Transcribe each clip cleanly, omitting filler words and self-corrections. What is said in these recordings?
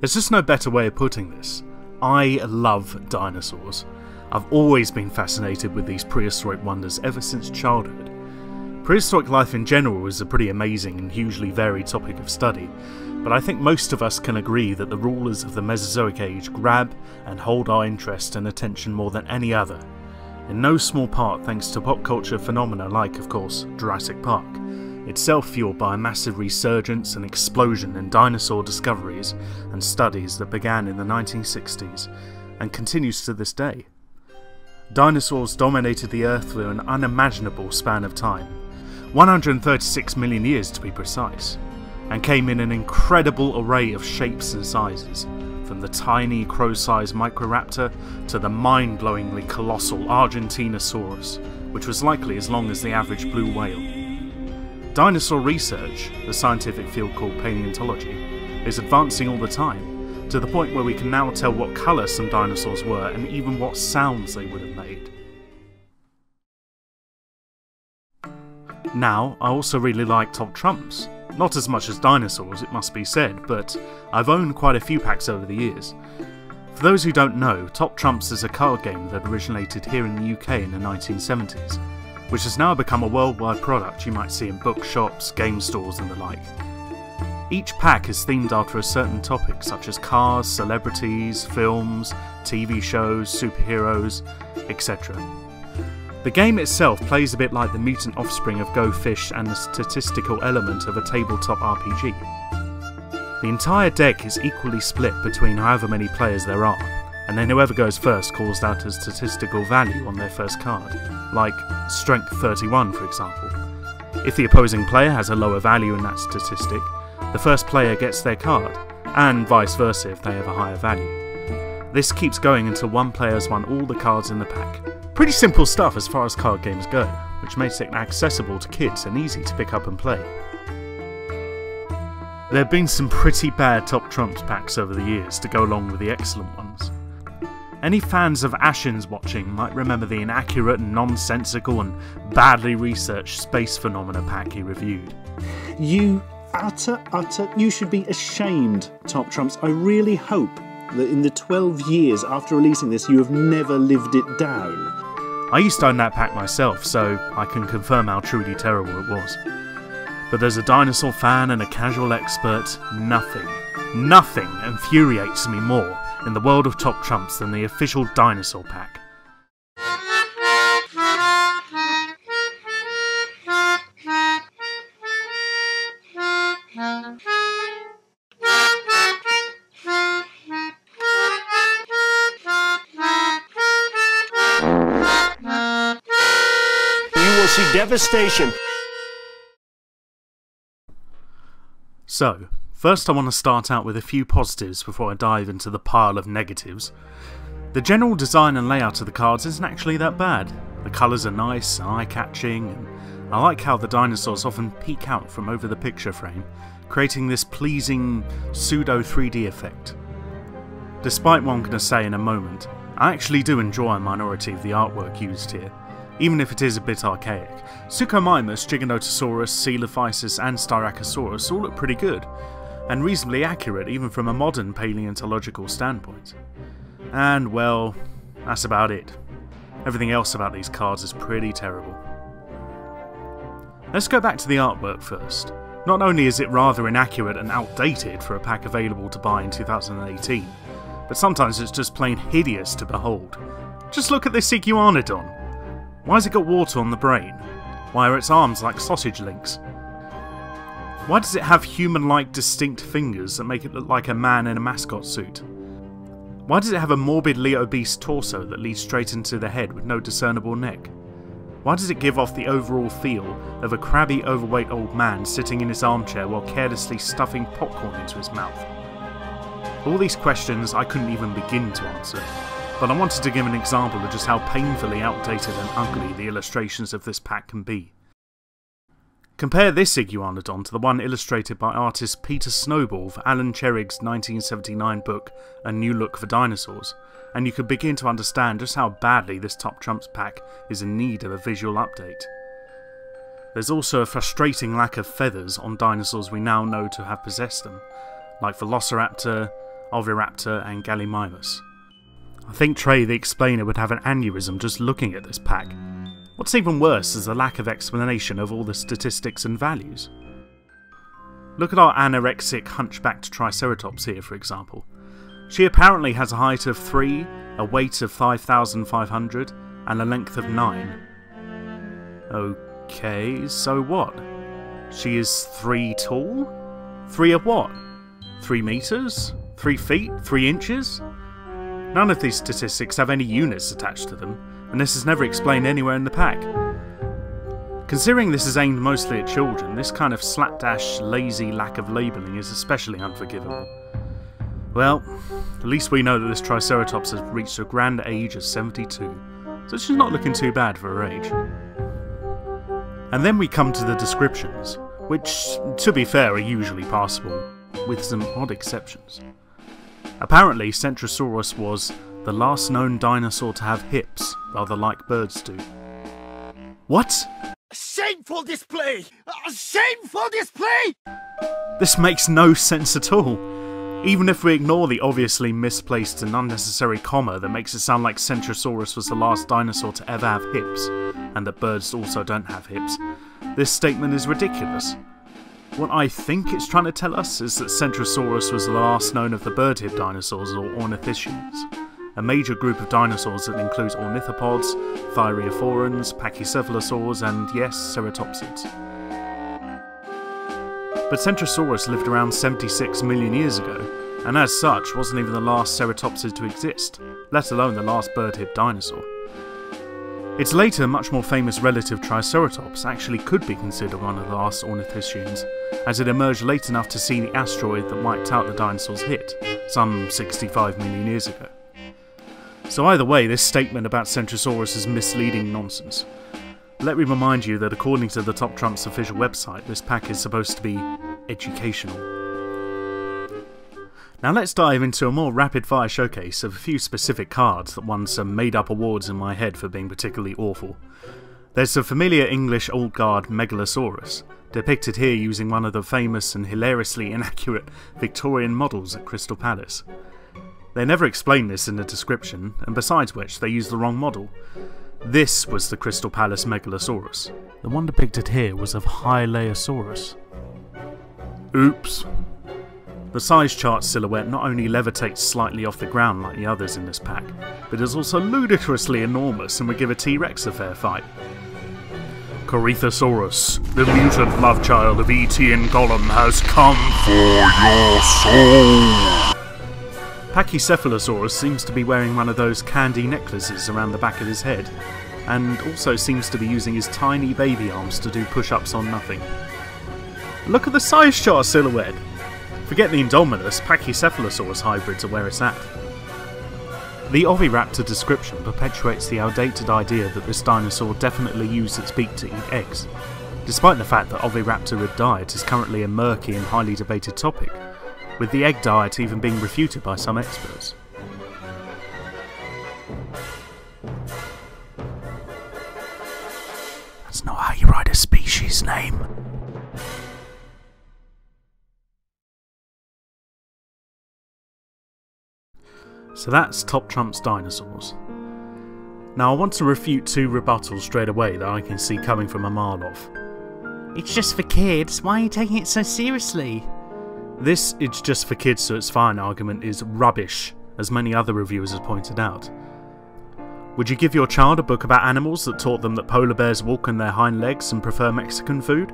There's just no better way of putting this. I love dinosaurs. I've always been fascinated with these prehistoric wonders ever since childhood. Prehistoric life in general is a pretty amazing and hugely varied topic of study, but I think most of us can agree that the rulers of the Mesozoic age grab and hold our interest and attention more than any other, in no small part thanks to pop culture phenomena like, of course, Jurassic Park, itself fueled by a massive resurgence and explosion in dinosaur discoveries and studies that began in the 1960s and continues to this day. Dinosaurs dominated the Earth for an unimaginable span of time, 136 million years to be precise, and came in an incredible array of shapes and sizes, from the tiny crow-sized Microraptor to the mind-blowingly colossal Argentinosaurus, which was likely as long as the average blue whale. Dinosaur research, the scientific field called paleontology, is advancing all the time, to the point where we can now tell what colour some dinosaurs were and even what sounds they would have made. Now, I also really like Top Trumps. Not as much as dinosaurs, it must be said, but I've owned quite a few packs over the years. For those who don't know, Top Trumps is a card game that originated here in the UK in the 1970s, which has now become a worldwide product you might see in bookshops, game stores and the like. Each pack is themed after a certain topic such as cars, celebrities, films, TV shows, superheroes, etc. The game itself plays a bit like the mutant offspring of Go Fish and the statistical element of a tabletop RPG. The entire deck is equally split between however many players there are, and then whoever goes first calls out a statistical value on their first card, like Strength 31 for example. If the opposing player has a lower value in that statistic, the first player gets their card, and vice versa if they have a higher value. This keeps going until one player has won all the cards in the pack. Pretty simple stuff as far as card games go, which makes it accessible to kids and easy to pick up and play. There have been some pretty bad Top Trumps packs over the years to go along with the excellent ones. Any fans of Ashen's watching might remember the inaccurate and nonsensical and badly researched space phenomena pack he reviewed. You you should be ashamed, Top Trumps. I really hope that in the 12 years after releasing this you have never lived it down. I used to own that pack myself, so I can confirm how truly terrible it was. But as a dinosaur fan and a casual expert, nothing infuriates me more in the world of Top Trumps than the official dinosaur pack. See devastation. So, first I want to start out with a few positives before I dive into the pile of negatives. The general design and layout of the cards isn't actually that bad. The colours are nice, eye-catching, and I like how the dinosaurs often peek out from over the picture frame, creating this pleasing pseudo 3D effect. Despite what I'm going to say in a moment, I actually do enjoy a minority of the artwork used here, even if it is a bit archaic. Suchomimus, Iguanodon, Coelophysis and Styracosaurus all look pretty good, and reasonably accurate even from a modern paleontological standpoint. And well, that's about it. Everything else about these cards is pretty terrible. Let's go back to the artwork first. Not only is it rather inaccurate and outdated for a pack available to buy in 2018, but sometimes it's just plain hideous to behold. Just look at this Iguanodon. Why has it got water on the brain? Why are its arms like sausage links? Why does it have human-like distinct fingers that make it look like a man in a mascot suit? Why does it have a morbidly obese torso that leads straight into the head with no discernible neck? Why does it give off the overall feel of a crabby, overweight old man sitting in his armchair while carelessly stuffing popcorn into his mouth? All these questions I couldn't even begin to answer, but I wanted to give an example of just how painfully outdated and ugly the illustrations of this pack can be. Compare this Iguanodon to the one illustrated by artist Peter Snowball for Alan Cherig's 1979 book A New Look for Dinosaurs, and you can begin to understand just how badly this Top Trumps pack is in need of a visual update. There's also a frustrating lack of feathers on dinosaurs we now know to have possessed them, like Velociraptor, Oviraptor and Gallimimus. I think Trey the Explainer would have an aneurysm just looking at this pack. What's even worse is the lack of explanation of all the statistics and values. Look at our anorexic hunchbacked Triceratops here, for example. She apparently has a height of 3, a weight of 5,500, and a length of 9. Okay, so what? She is 3 tall? 3 of what? 3 meters? 3 feet? 3 inches? None of these statistics have any units attached to them, and this is never explained anywhere in the pack. Considering this is aimed mostly at children, this kind of slapdash, lazy lack of labelling is especially unforgivable. Well, at least we know that this Triceratops has reached a grand age of 72, so she's not looking too bad for her age. And then we come to the descriptions, which, to be fair, are usually passable, with some odd exceptions. Apparently, Centrosaurus was the last known dinosaur to have hips, rather like birds do. What? Shameful display! A shameful display! This makes no sense at all. Even if we ignore the obviously misplaced and unnecessary comma that makes it sound like Centrosaurus was the last dinosaur to ever have hips, and that birds also don't have hips, this statement is ridiculous. What I think it's trying to tell us is that Centrosaurus was the last known of the bird-hip dinosaurs, or ornithischians, a major group of dinosaurs that includes ornithopods, thyreophorans, pachycephalosaurs, and yes, ceratopsids. But Centrosaurus lived around 76 million years ago, and as such wasn't even the last ceratopsid to exist, let alone the last bird-hip dinosaur. Its later, much more famous relative Triceratops actually could be considered one of the last ornithischians, as it emerged late enough to see the asteroid that wiped out the dinosaurs hit, some 65 million years ago. So either way, this statement about Centrosaurus is misleading nonsense. Let me remind you that according to the Top Trumps official website, this pack is supposed to be educational. Now let's dive into a more rapid-fire showcase of a few specific cards that won some made-up awards in my head for being particularly awful. There's the familiar English old guard Megalosaurus, depicted here using one of the famous and hilariously inaccurate Victorian models at Crystal Palace. They never explain this in the description, and besides which they use the wrong model. This was the Crystal Palace Megalosaurus. The one depicted here was of Hylaeosaurus. Oops. The size chart silhouette not only levitates slightly off the ground like the others in this pack, but is also ludicrously enormous and would give a T-Rex a fair fight. Corythosaurus, the mutant love child of E.T. and Gollum, has come for your soul! Pachycephalosaurus seems to be wearing one of those candy necklaces around the back of his head, and also seems to be using his tiny baby arms to do push-ups on nothing. Look at the size chart silhouette! Forget the Indominus, Pachycephalosaurus hybrids are where it's at. The Oviraptor description perpetuates the outdated idea that this dinosaur definitely used its beak to eat eggs, despite the fact that Oviraptor diet is currently a murky and highly debated topic, with the egg diet even being refuted by some experts. That's not how you write a species name. So that's Top Trumps Dinosaurs. Now I want to refute 2 rebuttals straight away that I can see coming from a mile off. It's just for kids, why are you taking it so seriously? This "it's just for kids so it's fine" argument is rubbish, as many other reviewers have pointed out. Would you give your child a book about animals that taught them that polar bears walk on their hind legs and prefer Mexican food?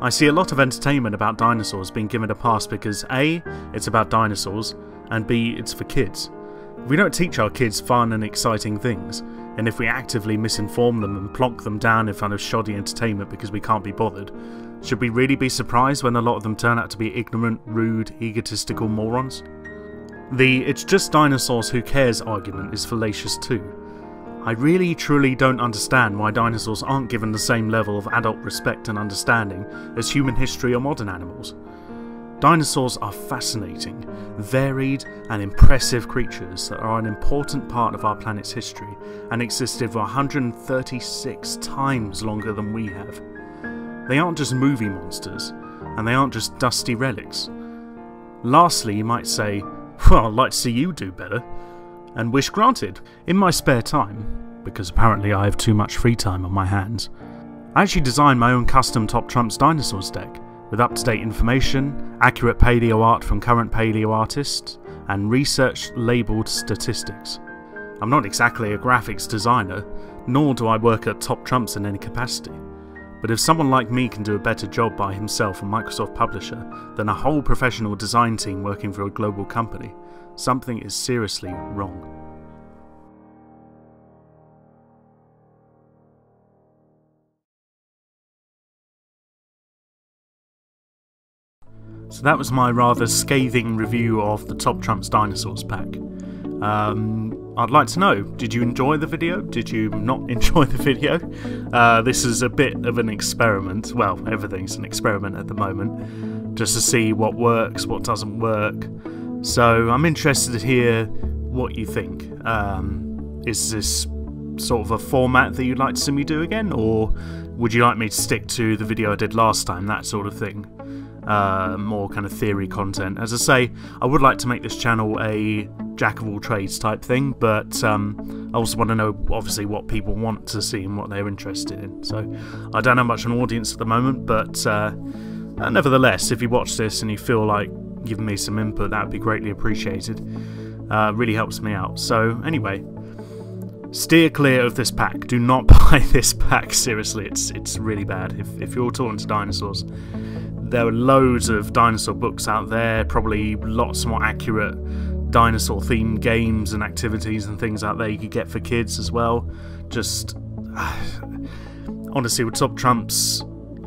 I see a lot of entertainment about dinosaurs being given a pass because A, it's about dinosaurs, and B, it's for kids. If we don't teach our kids fun and exciting things, and if we actively misinform them and plonk them down in front of shoddy entertainment because we can't be bothered, should we really be surprised when a lot of them turn out to be ignorant, rude, egotistical morons? The "it's just dinosaurs, who cares" argument is fallacious too. I really truly don't understand why dinosaurs aren't given the same level of adult respect and understanding as human history or modern animals. Dinosaurs are fascinating, varied and impressive creatures that are an important part of our planet's history and existed for 136 times longer than we have. They aren't just movie monsters, and they aren't just dusty relics. Lastly, you might say, Well, I'd like to see you do better. And wish granted. In my spare time, because apparently I have too much free time on my hands, I actually designed my own custom Top Trumps Dinosaurs deck, with up-to-date information, accurate paleo art from current paleo artists, and research-labelled statistics. I'm not exactly a graphics designer, nor do I work at Top Trumps in any capacity. But if someone like me can do a better job by himself, a Microsoft publisher, than a whole professional design team working for a global company, something is seriously wrong. So that was my rather scathing review of the Top Trumps Dinosaurs pack. I'd like to know, did you enjoy the video? Did you not enjoy the video? This is a bit of an experiment. Well, everything's an experiment at the moment, just to see what works, what doesn't work. So I'm interested to hear what you think. Is this sort of a format that you'd like to see me do again, or would you like me to stick to the video I did last time, that sort of thing? More kind of theory content. As I say, I would like to make this channel a jack of all trades type thing, but I also want to know obviously what people want to see and what they're interested in. So I don't have much of an audience at the moment, but nevertheless, if you watch this and you feel like giving me some input, that would be greatly appreciated. Really helps me out. So anyway, steer clear of this pack. Do not buy this pack, seriously. It's really bad. If you're talking to dinosaurs, there are loads of dinosaur books out there, probably lots more accurate dinosaur themed games and activities and things out there you could get for kids as well. Just honestly, with Top Trumps,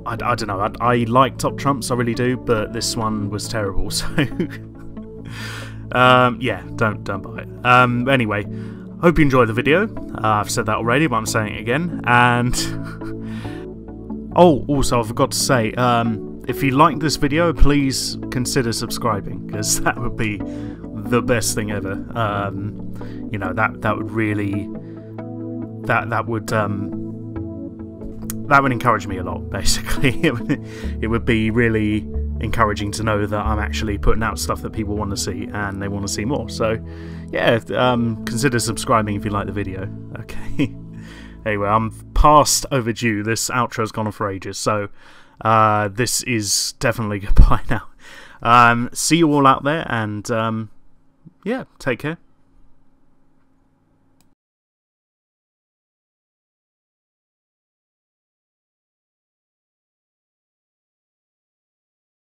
I don't know, I like Top Trumps, I really do, but this one was terrible, so yeah, don't buy it. Anyway, hope you enjoyed the video. I've said that already, but I'm saying it again. And oh, also I forgot to say, if you like this video, please consider subscribing, because that would be the best thing ever. You know, that would really that would encourage me a lot. Basically, it would be really encouraging to know that I'm actually putting out stuff that people want to see and they want to see more. So yeah, consider subscribing if you like the video. Okay. Anyway, I'm past overdue. This outro's gone on for ages, so this is definitely goodbye now. See you all out there, and yeah, take care.